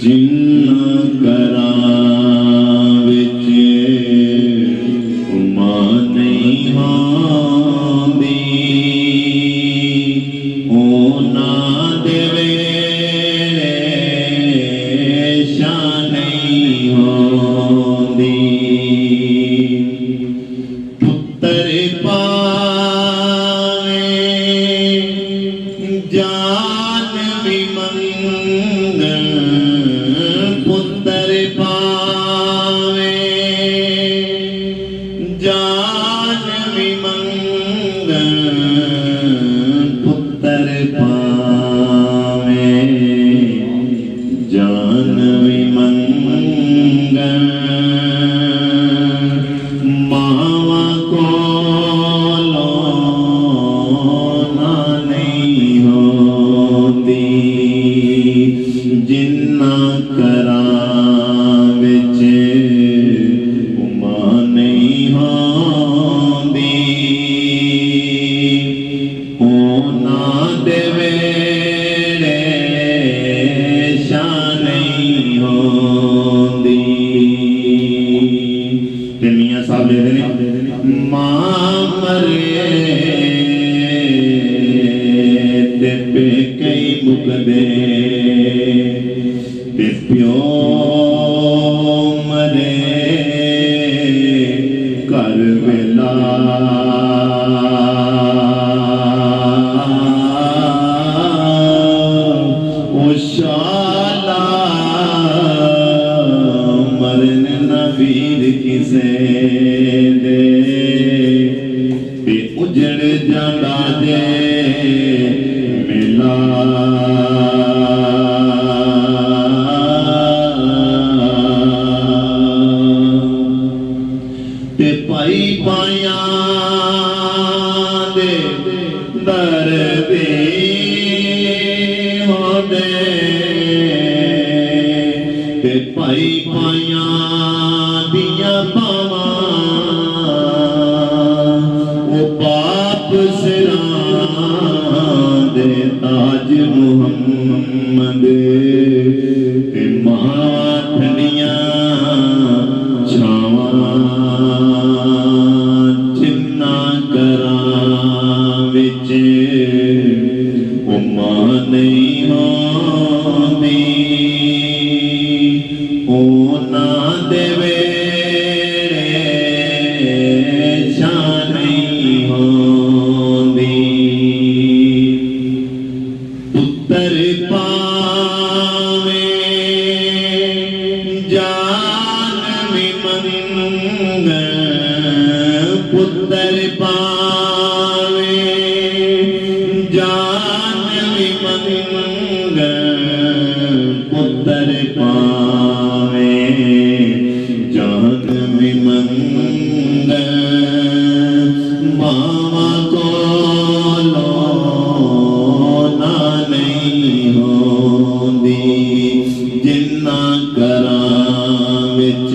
जिन्ना करा विच उमा नहीं होंदी ओना देवे शान नहीं होंदी पुत्र पावे जान भी मंगल पुत्र पावे जान भी मंगल पुत्र पावे जान भी मंगल मावा को लोना नहीं होती जिन्ना करा विच उमा नहीं होंदी ओना देवे शान नहीं होंदी। ते मियां साहब लिखदे ने मां मरे ते पेके मुकदे ते प्यो मरे घर वेला ओ शाला मरन न वीर किसे दे ते उजड़ जांदा जे मेला ते पाई पाया दे दर दे होंदे ते पाई पाया दिया पावा ओ पाप सिरां दे ताज मुहम्मद ते माठनिया छावा जिन्ना करा विच उमा नहीं होंदी ओना देवे शान नहीं होंदी पुत्र पावे जान भी मंगल पुत्र पावे जान भी मंगल पुत्र पावे जान भी मंगल मावा को लोना नहीं होंदी जिन्ना करा विच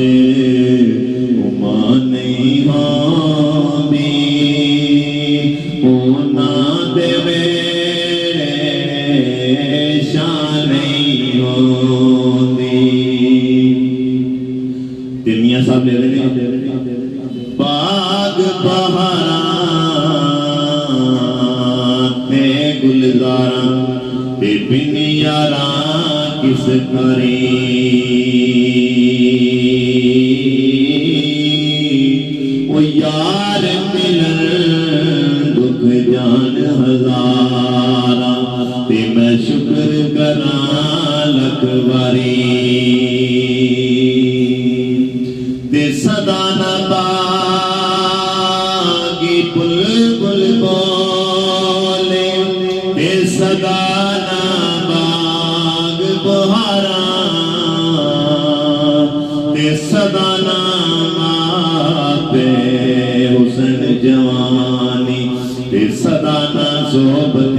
उमा नहीं होंदी ओना देवे शान नहीं होंदी। ते मियां साहब ले रहे बाग बहारा ते गुलजारा ते बिन यारा किस करी ओ यार मिलन दुख जान हजारा ते मैं शुक्र करा लख बारी ते सदा ना बागी बुलबुल बोले ते सदा ना बाग बहारा ते सदा ना माते हुस्न जवानी ते सदा ना सोबत